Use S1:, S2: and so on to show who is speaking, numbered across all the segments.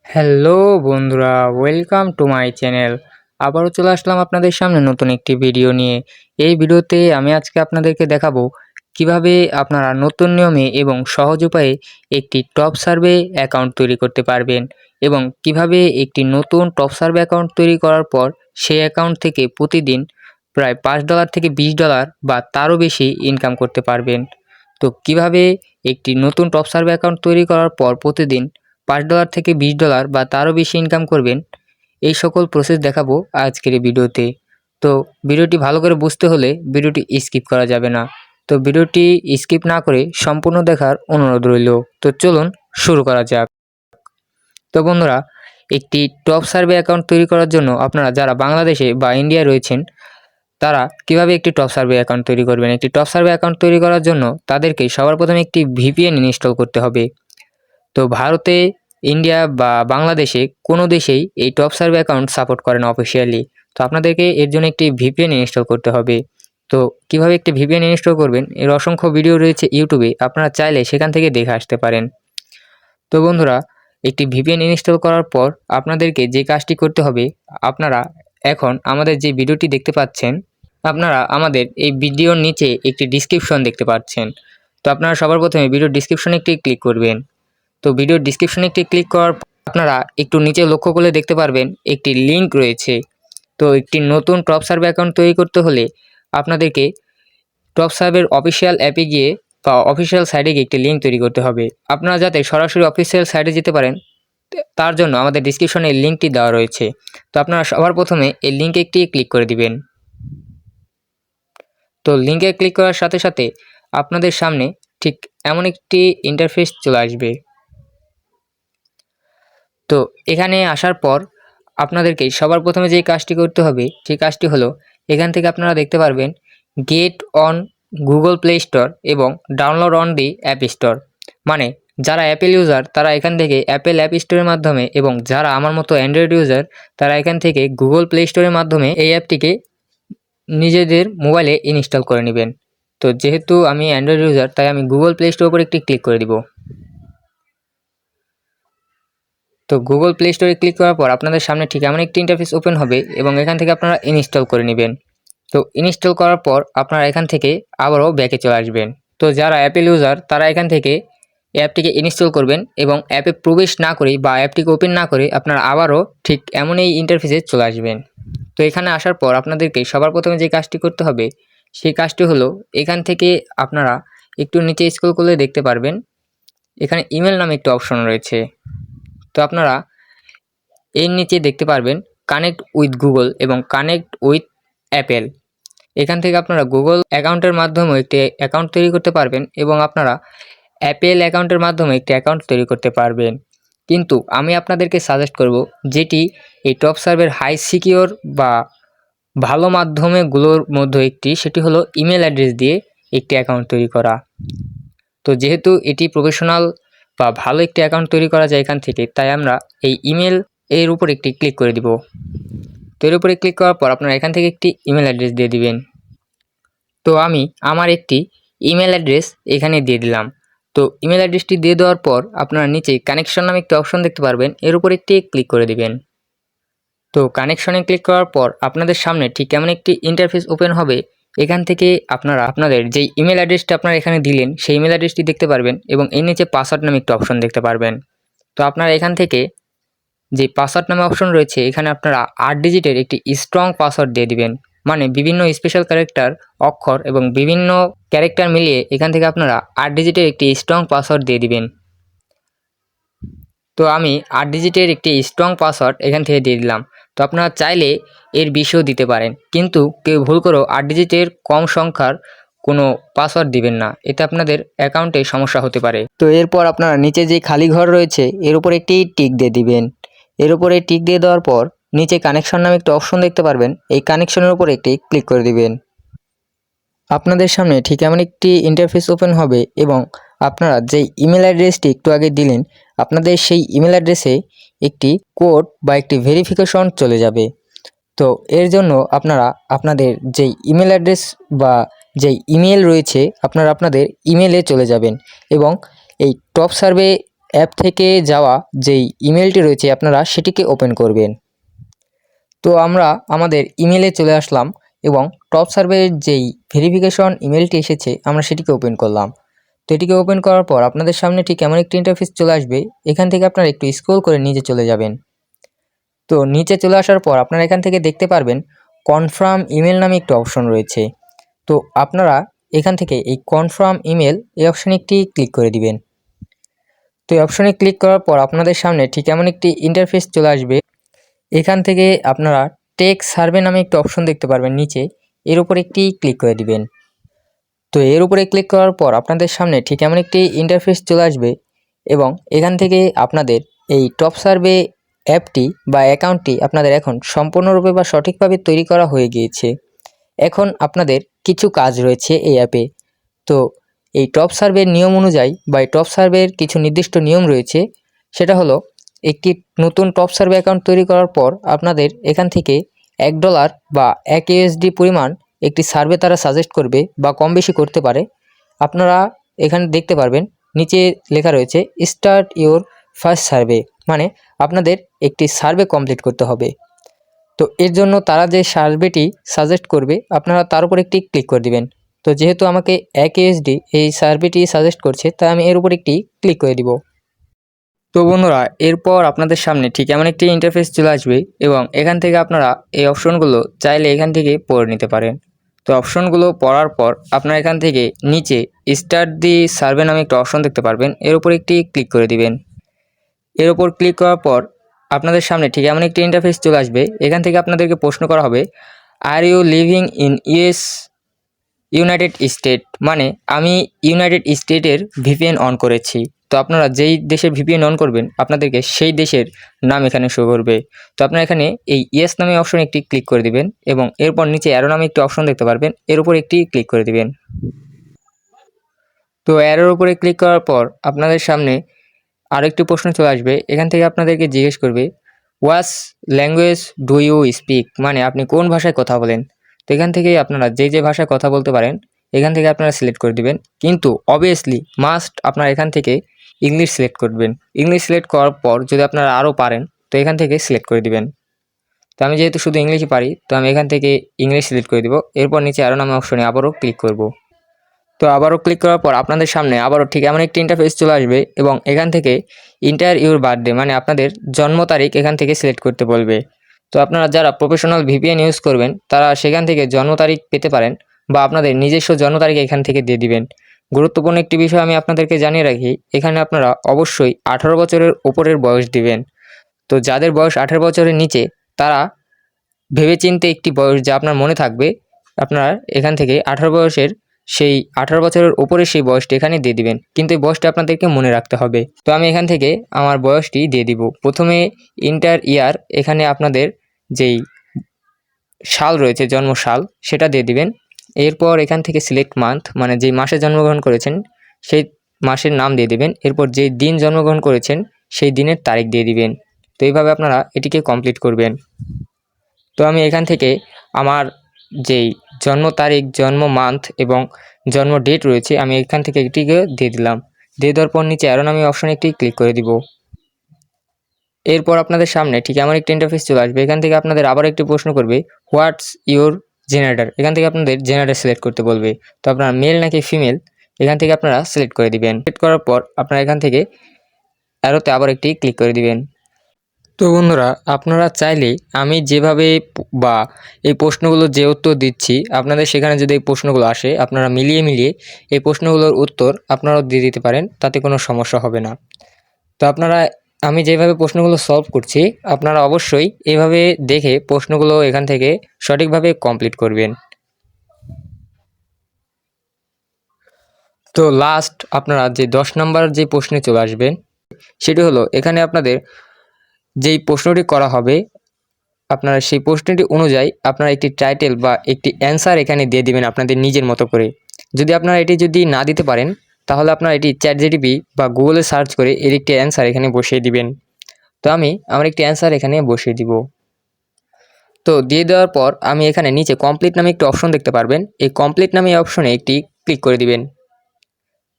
S1: Hello বন্ধুরা, welcome to my channel. আবারও চলে আসলাম আপনাদের সামনে নতুন একটি ভিডিও নিয়ে। এই ভিডিওতে আমি আজকে আপনাদেরকে দেখাবো কিভাবে আপনারা নতুন নিয়মে এবং সহজ উপায়ে একটি টপ সার্ভে অ্যাকাউন্ট তৈরি করতে পারবেন এবং কিভাবে একটি নতুন টপ সার্ভে অ্যাকাউন্ট তৈরি করার পর সেই অ্যাকাউন্ট থেকে প্রতিদিন প্রায় $5 থেকে $20 বা তারও বেশি ইনকাম করতে পারবেন। তো কিভাবে একটি নতুন টপ সার্ভে অ্যাকাউন্ট তৈরি করার পর প্রতিদিন $5 থেকে $20 বা তারও বেশি ইনকাম করবেন, এই সকল প্রসেস দেখাবো আজকের এই ভিডিওতে। তো ভিডিওটি ভালো করে বুঝতে হলে ভিডিওটি স্কিপ করা যাবে না। তো ভিডিওটি স্কিপ না করে সম্পূর্ণ দেখার অনুরোধ রইল। তো চলুন শুরু করা যাক। তো বন্ধুরা, একটি টপ সার্ভে অ্যাকাউন্ট তৈরি করার জন্য আপনারা যারা বাংলাদেশে বা ইন্ডিয়ায় রয়েছেন তারা কিভাবে একটি টপ সার্ভে অ্যাকাউন্ট তৈরি করবেন। একটি টপ সার্ভে অ্যাকাউন্ট তৈরি করার জন্য তাদেরকে সবার প্রথমে একটি VPN ইনস্টল করতে হবে। তো ভারতে, ইন্ডিয়া বা বাংলাদেশে কোনো দেশেই এই টপ সার্ভে অ্যাকাউন্ট সাপোর্ট করে না অফিসিয়ালি। তো আপনাদেরকে এর জন্য একটি VPN ইনস্টল করতে হবে। তো কিভাবে একটি VPN ইনস্টল করবেন এর অসংখ্য ভিডিও রয়েছে ইউটিউবে, আপনারা চাইলে সেখান থেকে দেখে আসতে পারেন। তো বন্ধুরা, একটি VPN ইনস্টল করার পর আপনাদেরকে যে কাজটি করতে হবে, আপনারা এখন আমাদের যে ভিডিওটি দেখতে পাচ্ছেন, আপনারা আমাদের এই ভিডিওর নিচে একটি ডিসক্রিপশন দেখতে পাচ্ছেন। তো আপনারা সবার প্রথমে ভিডিওর ডিসক্রিপশনে একটি ক্লিক করবেন। তো ভিডিওর ডিসক্রিপশনে একটি ক্লিক করার পর আপনারা একটু নিচে লক্ষ্য করলে দেখতে পারবেন একটি লিঙ্ক রয়েছে। তো একটি নতুন টপ সার্ভে অ্যাকাউন্ট তৈরি করতে হলে আপনাদেরকে টপ সার্ভের অফিসিয়াল অ্যাপে গিয়ে বা অফিসিয়াল সাইটে গিয়ে একটি লিঙ্ক তৈরি করতে হবে। আপনারা যাতে সরাসরি অফিসিয়াল সাইটে যেতে পারেন তার জন্য আমাদের ডিসক্রিপশনে এই লিঙ্কটি দেওয়া রয়েছে। তো আপনারা সবার প্রথমে এই লিঙ্কে একটি ক্লিক করে দিবেন। তো লিঙ্কে ক্লিক করার সাথে সাথে আপনাদের সামনে ঠিক এমন একটি ইন্টারফেস চলে আসবে। তো এখানে আসার পর আপনাদেরকে সবার প্রথমে যে কাজটি করতে হবে সেই কাজটি হলো, এখান থেকে আপনারা দেখতে পারবেন get on Google Play Store এবং download on the App Store. মানে যারা অ্যাপেল ইউজার তারা এখান থেকে অ্যাপেল অ্যাপ স্টোরের মাধ্যমে, এবং যারা আমার মতো অ্যান্ড্রয়েড ইউজার তারা এখান থেকে গুগল প্লে স্টোরের মাধ্যমে এই অ্যাপটিকে নিজেদের মোবাইলে ইনস্টল করে নেবেন। তো যেহেতু আমি অ্যান্ড্রয়েড ইউজার তাই আমি গুগল প্লে স্টোর উপর একটি ক্লিক করে দিব। তো গুগল প্লে স্টোরে ক্লিক করার পর আপনাদের সামনে ঠিক এমন একটি ইন্টারফেস ওপেন হবে এবং এখান থেকে আপনারা ইনস্টল করে নেবেন। তো ইনস্টল করার পর আপনারা এখান থেকে আবারও ব্যাকে চলে আসবেন। তো যারা অ্যাপেল ইউজার তারা এখান থেকে অ্যাপটিকে ইনস্টল করবেন এবং অ্যাপে প্রবেশ না করে বা অ্যাপটিকে ওপেন না করে আপনারা আবারও ঠিক এমন এই ইন্টারফেসে চলে আসবেন। তো এখানে আসার পর আপনাদেরকে সবার প্রথমে যে কাজটি করতে হবে সেই কাজটি হলো, এখান থেকে আপনারা একটু নিচে স্ক্রল করলে দেখতে পারবেন এখানে ইমেল নামে একটি অপশন রয়েছে। তো আপনারা এর নিচে দেখতে পারবেন কানেক্ট উইথ গুগল এবং কানেক্ট উইথ অ্যাপেল। এখান থেকে আপনারা গুগল অ্যাকাউন্টের মাধ্যমেও একটি অ্যাকাউন্ট তৈরি করতে পারবেন এবং আপনারা অ্যাপেল অ্যাকাউন্টের মাধ্যমে একটি অ্যাকাউন্ট তৈরি করতে পারবেন। কিন্তু আমি আপনাদেরকে সাজেস্ট করব যেটি এই টপ সার্ভের হাই সিকিওর বা ভালো মাধ্যমগুলোর মধ্যে একটি, সেটি হলো ইমেল অ্যাড্রেস দিয়ে একটি অ্যাকাউন্ট তৈরি করা। তো যেহেতু এটি প্রফেশনাল বা ভালো একটি অ্যাকাউন্ট তৈরি করা যায় এখান থেকে, তাই আমরা এই ইমেল এর উপর একটি ক্লিক করে দিব। তো এর উপরে ক্লিক করার পর আপনারা এখান থেকে একটি ইমেল অ্যাড্রেস দিয়ে দিবেন। তো আমি আমার একটি ইমেল অ্যাড্রেস এখানে দিয়ে দিলাম। তো ইমেল অ্যাড্রেসটি দিয়ে দেওয়ার পর আপনারা নিচে কানেকশন নামে একটি অপশন দেখতে পারবেন, এর উপর একটি ক্লিক করে দিবেন। তো কানেকশনে ক্লিক করার পর আপনাদের সামনে ঠিক এমন একটি ইন্টারফেস ওপেন হবে। এখান থেকে আপনারা আপনাদের যেই ইমেল অ্যাড্রেসটা আপনারা এখানে দিলেন সেই ইমেল অ্যাড্রেসটি দেখতে পারবেন এবং এর নিচে পাসওয়ার্ড নামে একটি অপশন দেখতে পারবেন। তো আপনারা এখান থেকে যে পাসওয়ার্ড নামে অপশন রয়েছে এখানে আপনারা 8 ডিজিটের একটি স্ট্রং পাসওয়ার্ড দিয়ে দিবেন। মানে বিভিন্ন স্পেশাল ক্যারেক্টার, অক্ষর এবং বিভিন্ন ক্যারেক্টার মিলিয়ে এখান থেকে আপনারা 8 ডিজিটের একটি স্ট্রং পাসওয়ার্ড দিয়ে দিবেন। তো আমি 8 ডিজিটের একটি স্ট্রং পাসওয়ার্ড এখান থেকে দিয়ে দিলাম। তো আপনারা চাইলে এর বেশিও দিতে পারেন, কিন্তু কেউ ভুল করেও 8 ডিজিটের কম সংখ্যার কোনো পাসওয়ার্ড দিবেন না, এতে আপনাদের অ্যাকাউন্টে সমস্যা হতে পারে। তো এরপর আপনারা নিচে যে খালি ঘর রয়েছে এর উপর একটি টিক দিয়ে দিবেন। এর উপরে টিক দিয়ে দেওয়ার পর নিচে কানেকশন নামে একটা অপশন দেখতে পারবেন, এই কানেকশনের উপর একটি ক্লিক করে দিবেন। আপনাদের সামনে ঠিক এমন একটি ইন্টারফেস ওপেন হবে এবং আপনারা যে ইমেল অ্যাড্রেসটি একটু আগে দিলেন আপনাদের সেই ইমেল অ্যাড্রেসে একটি কোড বা একটি ভেরিফিকেশন চলে যাবে। তো এর জন্য আপনারা আপনাদের যেই ইমেল অ্যাড্রেস বা যেই ইমেল রয়েছে আপনারা আপনাদের ইমেলে চলে যাবেন এবং এই টপ সার্ভে অ্যাপ থেকে যাওয়া যেই ইমেলটি রয়েছে আপনারা সেটিকে ওপেন করবেন। তো আমরা আমাদের ইমেলে চলে আসলাম এবং টপ সার্ভের যেই ভেরিফিকেশন ইমেলটি এসেছে আমরা সেটিকে ওপেন করলাম। তো এটিকে ওপেন করার পর আপনাদের সামনে ঠিক এমন একটি ইন্টারফেস চলে আসবে। এখান থেকে আপনারা একটু স্ক্রল করে নিচে চলে যাবেন। তো নিচে চলে আসার পর আপনারা এখান থেকে দেখতে পারবেন কনফার্ম ইমেল নামে একটি অপশন রয়েছে। তো আপনারা এখান থেকে এই কনফার্ম ইমেল এই অপশানে একটি ক্লিক করে দিবেন। তো এই অপশানে ক্লিক করার পর আপনাদের সামনে ঠিক এমন একটি ইন্টারফেস চলে আসবে। এখান থেকে আপনারা টেক সার্ভে নামে একটি অপশন দেখতে পারবেন নিচে, এর উপর একটি ক্লিক করে দিবেন। তো এর উপরে ক্লিক করার পর আপনাদের সামনে ঠিক এমন একটি ইন্টারফেস চলে আসবে এবং এখান থেকে আপনাদের এই টপ সার্ভে অ্যাপটি বা অ্যাকাউন্টটি আপনাদের এখন সম্পূর্ণরূপে বা সঠিকভাবে তৈরি করা হয়ে গিয়েছে। এখন আপনাদের কিছু কাজ রয়েছে এই অ্যাপে। তো এই টপ সার্ভের নিয়ম অনুযায়ী বা এই টপ সার্ভের কিছু নির্দিষ্ট নিয়ম রয়েছে। সেটা হলো একটি নতুন টপ সার্ভে অ্যাকাউন্ট তৈরি করার পর আপনাদের এখান থেকে $1 বা $1 পরিমাণ একটি সার্ভে তারা সাজেস্ট করবে বা কম বেশি করতে পারে। আপনারা এখানে দেখতে পারবেন নিচে লেখা রয়েছে স্টার্ট ইওর ফার্স্ট সার্ভে, মানে আপনাদের একটি সার্ভে কমপ্লিট করতে হবে। তো এর জন্য তারা যে সার্ভেটি সাজেস্ট করবে আপনারা তার উপর একটি ক্লিক করে দিবেন। তো যেহেতু আমাকে $1 এই সার্ভেটি সাজেস্ট করছে তাই আমি এর উপর একটি ক্লিক করে দিব। তো বন্ধুরা এরপর আপনাদের সামনে ঠিক এমন একটি ইন্টারফেস চলে আসবে এবং এখান থেকে আপনারা এই অপশনগুলো চাইলে এখান থেকে পড়ে নিতে পারেন। তো অপশনগুলো পড়ার পর আপনারা এখান থেকে নিচে স্টার্ট দি সার্ভে নামে একটা অপশন দেখতে পারবেন, এর উপর একটি ক্লিক করে দিবেন। এর উপর ক্লিক করার পর আপনাদের সামনে ঠিক এমন একটি ইন্টারফেস চলে আসবে। এখান থেকে আপনাদেরকে প্রশ্ন করা হবে, are you living in United State, মানে আমি ইউনাইটেড স্টেটের ভিপিএন অন করেছি। তো আপনারা যেই দেশের ভিপিএন অন করবেন আপনাদেরকে সেই দেশের নাম এখানে শো করবে। তো আপনারা এখানে এই ইয়েস নামে অপশন একটি ক্লিক করে দিবেন এবং এরপর নিচে অ্যারো নামে একটি অপশন দেখতে পারবেন, এর উপর একটি ক্লিক করে দিবেন। তো অ্যারোর উপরে ক্লিক করার পর আপনাদের সামনে আরেকটি প্রশ্ন চলে আসবে। এখান থেকে আপনাদেরকে জিজ্ঞেস করবে what language do you speak, মানে আপনি কোন ভাষায় কথা বলেন। তো এখান থেকে আপনারা যে ভাষায় কথা বলতে পারেন এখান থেকে আপনারা সিলেক্ট করে দিবেন, কিন্তু অবভিয়াসলি মাস্ট আপনারা এখান থেকে ইংলিশ সিলেক্ট করবেন। ইংলিশ সিলেক্ট করার পর যদি আপনারা আরও পারেন তো এখান থেকে সিলেক্ট করে দিবেন। তো আমি যেহেতু শুধু ইংলিশই পারি তো আমি এখান থেকে ইংলিশ সিলেক্ট করে দিব। এরপর নিচে আরও নামে অপশনে আবারও ক্লিক করব। তো আবারও ক্লিক করার পর আপনাদের সামনে আবারও ঠিক এমন একটি ইন্টারফেস চলে আসবে এবং এখান থেকে ইন্টার ইউর বার্থডে, মানে আপনাদের জন্ম তারিখ এখান থেকে সিলেক্ট করতে বলবে। তো আপনারা যারা প্রফেশনাল ভিপিএন ইউজ করবেন তারা সেখান থেকে জন্ম তারিখ পেতে পারেন বা আপনাদের নিজস্ব জন্ম তারিখ এখান থেকে দিয়ে দিবেন। গুরুত্বপূর্ণ একটি বিষয় আমি আপনাদেরকে জানিয়ে রাখি, এখানে আপনারা অবশ্যই 18 বছরের ওপরের বয়স দিবেন। তো যাদের বয়স 18 বছরের নিচে তারা ভেবেচিন্তে একটি বয়স যা আপনার মনে থাকবে আপনারা এখান থেকে 18 বয়সের সেই 18 বছরের উপরে সেই বয়সটি এখানে দিয়ে দিবেন, কিন্তু এই বয়সটা আপনাদেরকে মনে রাখতে হবে। তো আমি এখান থেকে আমার বয়সটি দিয়ে দিব। প্রথমে ইন্টার ইয়ার, এখানে আপনাদের যেই সাল রয়েছে জন্ম সাল সেটা দিয়ে দিবেন। এরপর এখান থেকে সিলেক্ট মান্থ, মানে যেই মাসে জন্মগ্রহণ করেছেন সেই মাসের নাম দিয়ে দিবেন। এরপর যেই দিন জন্মগ্রহণ করেছেন সেই দিনের তারিখ দিয়ে দিবেন। তো এইভাবে আপনারা এটিকে কমপ্লিট করবেন। তো আমি এখান থেকে আমার যেই জন্ম তারিখ, জন্ম মান্থ এবং জন্ম ডেট রয়েছে আমি এখান থেকে এটিকে দিয়ে দিলাম। দিয়ে দেওয়ার পর নিচে অ্যারো নামে অপশনে একটি ক্লিক করে দিব। এরপর আপনাদের সামনে ঠিক এমন একটি ইন্টারফেস চলে আসবে। এখান থেকে আপনাদের আবার একটি প্রশ্ন করবে হোয়াটস ইউর জেনারেটর, এখান থেকে আপনাদের জেনারেটর সিলেক্ট করতে বলবে। তো আপনারা মেল নাকি ফিমেল এখান থেকে আপনারা সিলেক্ট করে দিবেন। সিলেক্ট করার পর আপনারা এখান থেকে অ্যারোতে আবার একটি ক্লিক করে দিবেন। তো বন্ধুরা আপনারা চাইলে আমি যেভাবে বা এই প্রশ্নগুলো যে উত্তর দিচ্ছি আপনাদের সেখানে যদি এই প্রশ্নগুলো আসে আপনারা মিলিয়ে এই প্রশ্নগুলোর উত্তর আপনারাও দিয়ে দিতে পারেন, তাতে কোনো সমস্যা হবে না। তো আপনারা আমি যেভাবে প্রশ্নগুলো সলভ করছি আপনারা অবশ্যই এভাবে দেখে প্রশ্নগুলো এখান থেকে সঠিকভাবে কমপ্লিট করবেন। তো লাস্ট আপনারা যে 10 নম্বর যে প্রশ্নে চলে আসবেন সেটি হলো এখানে আপনাদের যেই প্রশ্নটি করা হবে আপনারা সেই প্রশ্নটি অনুযায়ী আপনারা একটি টাইটেল বা একটি অ্যান্সার এখানে দিয়ে দিবেন আপনাদের নিজের মতো করে। যদি আপনারা এটি যদি না দিতে পারেন তাহলে আপনারা এটি চ্যাটজিপিটি বা গুগলে সার্চ করে এর একটি অ্যান্সার এখানে বসিয়ে দিবেন। তো আমি আমার একটি অ্যান্সার এখানে বসিয়ে দিব। তো দিয়ে দেওয়ার পর আমি এখানে নিচে কমপ্লিট নামে একটি অপশন দেখতে পারবেন, এই কমপ্লিট নামে অপশনে একটি ক্লিক করে দিবেন।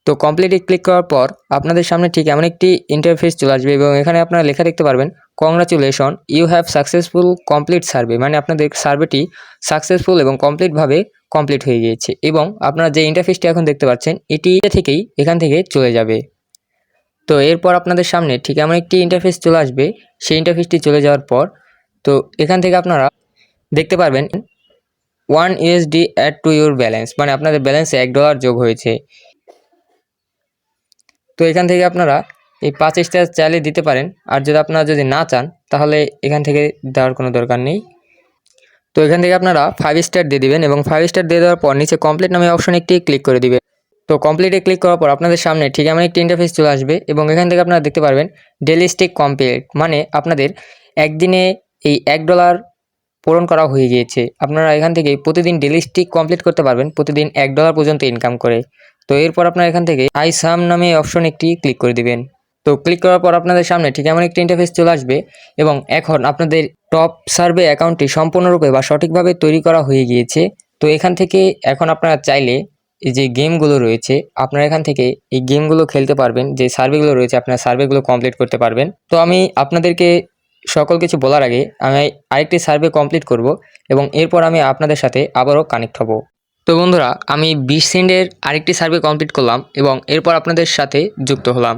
S1: তো কমপ্লিটে ক্লিক করার পর আপনাদের সামনে ঠিক এমন একটি ইন্টারফেস চলে আসবে এবং এখানে আপনারা লেখা দেখতে পারবেন, congratulation you have successful complete survey, মানে আপনাদের সার্ভেটি সাকসেসফুল এবং কমপ্লিটভাবে কমপ্লিট হয়ে গিয়েছে। এবং আপনারা যে ইন্টারফেসটি এখন দেখতে পাচ্ছেন এটি থেকেই এখান থেকে চলে যাবে। তো এরপর আপনাদের সামনে ঠিক এমন একটি ইন্টারফেস চলে আসবে। সেই ইন্টারফেসটি চলে যাওয়ার পর তো এখান থেকে আপনারা দেখতে পারবেন $1 অ্যাড টু ইউর ব্যালেন্স, মানে আপনাদের ব্যালেন্সে $1 যোগ হয়েছে। তো এখান থেকে আপনারা এই 5 স্টার চাইলে দিতে পারেন, আর আপনারা যদি না চান তাহলে এখান থেকে দেওয়ার কোনো দরকার নেই। তো এখান থেকে আপনারা 5 স্টার দিয়ে দিবেন এবং 5 স্টার দিয়ে দেওয়ার পর নিচে কমপ্লিট নামে অপশনে একটি ক্লিক করে দিবেন। তো কমপ্লিটে ক্লিক করার পর আপনাদের সামনে ঠিক এমন একটি ইন্টারফেস চলে আসবে এবং এখান থেকে আপনারা দেখতে পারবেন ডেইলি স্টিক কমপ্লিট, মানে আপনাদের একদিনে এই $1 পূরণ করা হয়ে গিয়েছে। আপনারা এখান থেকে প্রতিদিন ডেইলি স্টিক কমপ্লিট করতে পারবেন, প্রতিদিন $1 পর্যন্ত ইনকাম করে। তো এরপর আপনারা এখান থেকে আই সাম নামে অপশন একটি ক্লিক করে দিবেন। তো ক্লিক করার পর আপনাদের সামনে ঠিক এমন একটি ইন্টারফেস চলে আসবে এবং এখন আপনাদের টপ সার্ভে অ্যাকাউন্টটি সম্পূর্ণরূপে বা সঠিকভাবে তৈরি করা হয়ে গিয়েছে। তো এখান থেকে এখন আপনারা চাইলে এই যে গেমগুলো রয়েছে আপনারা এখান থেকে এই গেমগুলো খেলতে পারবেন, যে সার্ভেগুলো রয়েছে আপনারা সার্ভেগুলো কমপ্লিট করতে পারবেন। তো আমি আপনাদেরকে সকল কিছু বলার আগে আমি আরেকটি সার্ভে কমপ্লিট করব এবং এরপর আমি আপনাদের সাথে আবারও কানেক্ট হব। তো বন্ধুরা, আমি 20 সেন্টের আরেকটি সার্ভে কমপ্লিট করলাম এবং এরপর আপনাদের সাথে যুক্ত হলাম।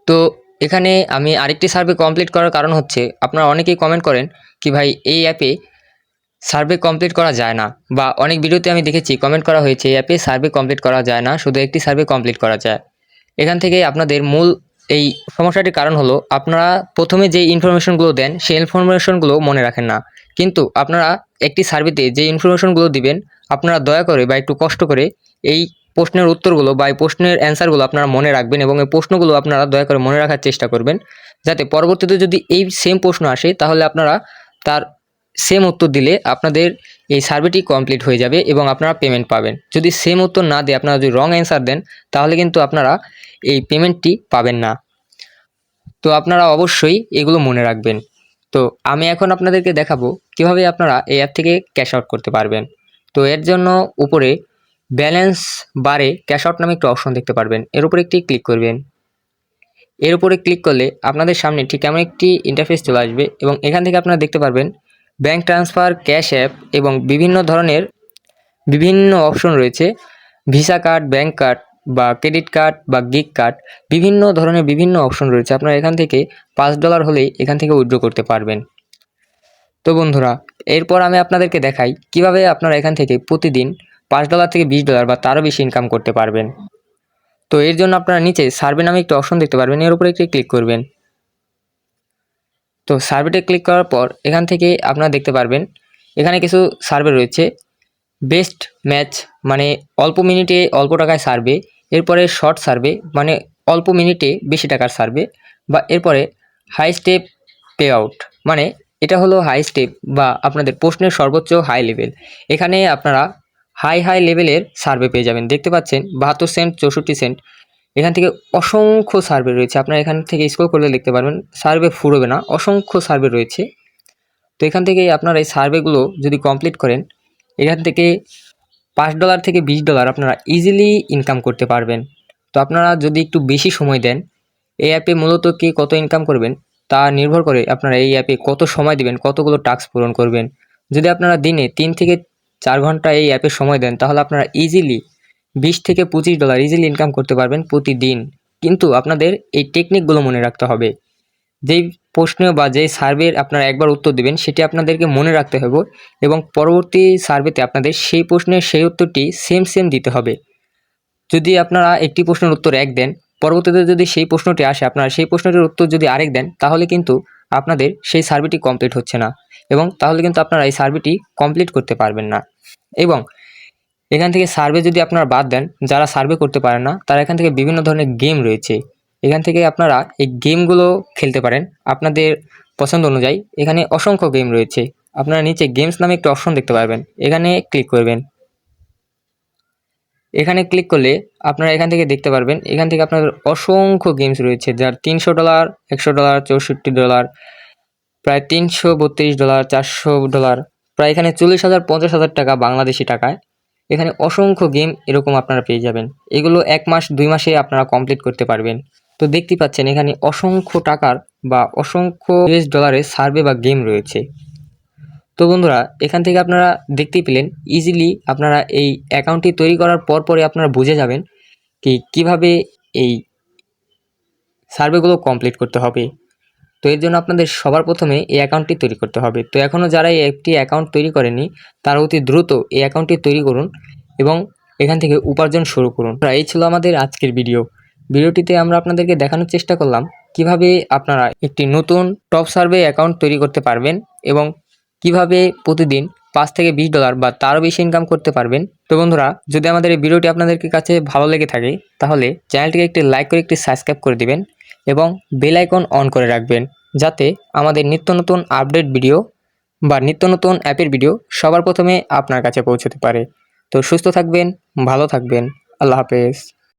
S1: তো এখানে আমি আরেকটি সার্ভে কমপ্লিট করার কারণ হচ্ছে আপনারা অনেকেই কমেন্ট করেন কি ভাই এই অ্যাপে সার্ভে কমপ্লিট করা যায় না, বা অনেক ভিডিওতে আমি দেখেছি কমেন্ট করা হয়েছে এই অ্যাপে সার্ভে কমপ্লিট করা যায় না, শুধু একটি সার্ভে কমপ্লিট করা যায়। এখান থেকে আপনাদের মূল এই সমস্যাটির কারণ হলো আপনারা প্রথমে যে ইনফরমেশনগুলো দেন সেই ইনফরমেশনগুলো মনে রাখেন না, কিন্তু আপনারা একটি সার্ভেতে যে ইনফরমেশনগুলো দিবেন আপনারা দয়া করে বা একটু কষ্ট করে এই প্রশ্নের উত্তরগুলো বা এই প্রশ্নের অ্যান্সারগুলো আপনারা মনে রাখবেন এবং এই প্রশ্নগুলো আপনারা দয়া করে মনে রাখার চেষ্টা করবেন, যাতে পরবর্তীতে যদি এই সেম প্রশ্ন আসে তাহলে আপনারা তার সেম উত্তর দিলে আপনাদের এই সার্ভেটি কমপ্লিট হয়ে যাবে এবং আপনারা পেমেন্ট পাবেন। যদি সেম উত্তর না দিয়ে আপনারা যদি রং অ্যান্সার দেন তাহলে কিন্তু আপনারা এই পেমেন্টটি পাবেন না। তো আপনারা অবশ্যই এগুলো মনে রাখবেন। তো আমি এখন আপনাদেরকে দেখাবো কিভাবে আপনারা এই অ্যাপ থেকে ক্যাশ আউট করতে পারবেন। তো এর জন্য উপরে ব্যালেন্স বারে ক্যাশ আউট নামে একটি অপশন দেখতে পারবেন, এর উপরে একটি ক্লিক করবেন। এর উপরে ক্লিক করলে আপনাদের সামনে ঠিক এমন একটি ইন্টারফেস চলে আসবে এবং এখান থেকে আপনারা দেখতে পারবেন ব্যাঙ্ক ট্রান্সফার, ক্যাশ অ্যাপ এবং বিভিন্ন ধরনের বিভিন্ন অপশন রয়েছে। ভিসা কার্ড, ব্যাঙ্ক কার্ড বা ক্রেডিট কার্ড বা গিগ কার্ড, বিভিন্ন ধরনের বিভিন্ন অপশন রয়েছে। আপনারা এখান থেকে $5 হলেই এখান থেকে উইথড্র করতে পারবেন। তো বন্ধুরা, এরপর আমি আপনাদেরকে দেখাই কিভাবে আপনারা এখান থেকে প্রতিদিন $5 থেকে $20 বা তারও বেশি ইনকাম করতে পারবেন। তো এর জন্য আপনারা নিচে সার্ভে নামে একটি অপশন দেখতে পারবেন, এর উপরে একটি ক্লিক করবেন। তো সার্ভেতে ক্লিক করার পর এখান থেকে আপনারা দেখতে পারবেন এখানে কিছু সার্ভে রয়েছে। বেস্ট ম্যাচ মানে অল্প মিনিটে অল্প টাকায় সার্ভে, এরপরে শর্ট সার্ভে মানে অল্প মিনিটে বেশি টাকার সার্ভে, বা এরপরে হাই স্টেপ পে আউট মানে এটা হলো হাই স্টেপ বা আপনাদের প্রশ্নের সর্বোচ্চ হাই লেভেল। এখানে আপনারা হাই লেভেলের সার্ভে পেয়ে যাবেন। দেখতে পাচ্ছেন 72 সেন্ট, 64 সেন্ট, এখান থেকে অসংখ্য সার্ভে রয়েছে। আপনারা এখান থেকে স্ক্রল করলে দেখতে পারবেন, সার্ভে ফুরোবে না, অসংখ্য সার্ভে রয়েছে। তো এখান থেকে আপনারা এই সার্ভেগুলো যদি কমপ্লিট করেন এখান থেকে $5 থেকে $20 আপনারা ইজিলি ইনকাম করতে পারবেন। তো আপনারা যদি একটু বেশি সময় দেন, এই অ্যাপে মূলত কে কত ইনকাম করবেন তা নির্ভর করে আপনারা এই অ্যাপে কত সময় দিবেন, কতগুলো টাস্ক পূরণ করবেন। যদি আপনারা দিনে 3 থেকে 4 ঘন্টা এই অ্যাপে সময় দেন তাহলে আপনারা ইজিলি $20 থেকে $25 ইজিলি ইনকাম করতে পারবেন প্রতিদিন। কিন্তু আপনাদের এই টেকনিকগুলো মনে রাখতে হবে। যেই প্রশ্ন বা যেই সার্ভের আপনারা একবার উত্তর দেবেন সেটি আপনাদেরকে মনে রাখতে হবে এবং পরবর্তী সার্ভেতে আপনাদের সেই প্রশ্নের সেই উত্তরটি সেম দিতে হবে। যদি আপনারা একটি প্রশ্নের উত্তর 1 দেন, পরবর্তীতে যদি সেই প্রশ্নটি আসে আপনারা সেই প্রশ্নটির উত্তর যদি আরেক দেন তাহলে কিন্তু আপনাদের সেই সার্ভেটি কমপ্লিট হচ্ছে না এবং তাহলে কিন্তু আপনারা এই সার্ভেটি কমপ্লিট করতে পারবেন না। এবং এখান থেকে সার্ভে যদি আপনারা বাদ দেন, যারা সার্ভে করতে পারেন না তারা এখান থেকে বিভিন্ন ধরনের গেম রয়েছে, এখান থেকে আপনারা এই গেমগুলো খেলতে পারেন আপনাদের পছন্দ অনুযায়ী। এখানে অসংখ্য গেম রয়েছে। আপনারা নিচে গেমস নামে একটা অপশন দেখতে পারবেন, এখানে ক্লিক করবেন। এখানে ক্লিক করলে আপনারা এখান থেকে দেখতে পারবেন এখান থেকে আপনাদের অসংখ্য গেমস রয়েছে, যার $300, $100, $64, প্রায় $332, $400, প্রায় এখানে 40,000 50,000 টাকা বাংলাদেশি টাকায় এখানে অসংখ্য গেম এরকম আপনারা পেয়ে যাবেন। এগুলো 1 মাস 2 মাসে আপনারা কমপ্লিট করতে পারবেন। তো দেখতেই পাচ্ছেন এখানে অসংখ্য টাকার বা অসংখ্য US ডলারের সার্ভে বা গেম রয়েছে। তো বন্ধুরা এখান থেকে আপনারা দেখতেই পেলেন ইজিলি আপনারা এই অ্যাকাউন্টটি তৈরি করার পরে আপনারা বুঝে যাবেন কিভাবে এই সার্ভেগুলো কমপ্লিট করতে হবে। তো এর জন্য আপনাদের সবার প্রথমে এই অ্যাকাউন্টটি তৈরি করতে হবে। তো এখনও যারা এই একটি অ্যাকাউন্ট তৈরি করেনি তারা অতি দ্রুত এই অ্যাকাউন্টটি তৈরি করুন এবং এখান থেকে উপার্জন শুরু করুন। এই ছিল আমাদের আজকের ভিডিওটিতে আমরা আপনাদেরকে দেখানোর চেষ্টা করলাম কিভাবে আপনারা একটি নতুন টপ সার্ভে অ্যাকাউন্ট তৈরি করতে পারবেন এবং কিভাবে প্রতিদিন 5 থেকে $20 বা তারও বেশি ইনকাম করতে পারবেন। তো বন্ধুরা যদি আমাদের এই ভিডিওটি আপনাদের কাছে ভালো লেগে থাকে তাহলে চ্যানেলটিকে একটি লাইক করে একটি সাবস্ক্রাইব করে দিবেন এবং বেল আইকন অন করে রাখবেন, যাতে আমাদের নিত্য নতুন আপডেট ভিডিও বা নিত্য নতুন অ্যাপের ভিডিও সবার প্রথমে আপনার কাছে পৌঁছতে পারে। তো সুস্থ থাকবেন, ভালো থাকবেন, আল্লাহ হাফেজ।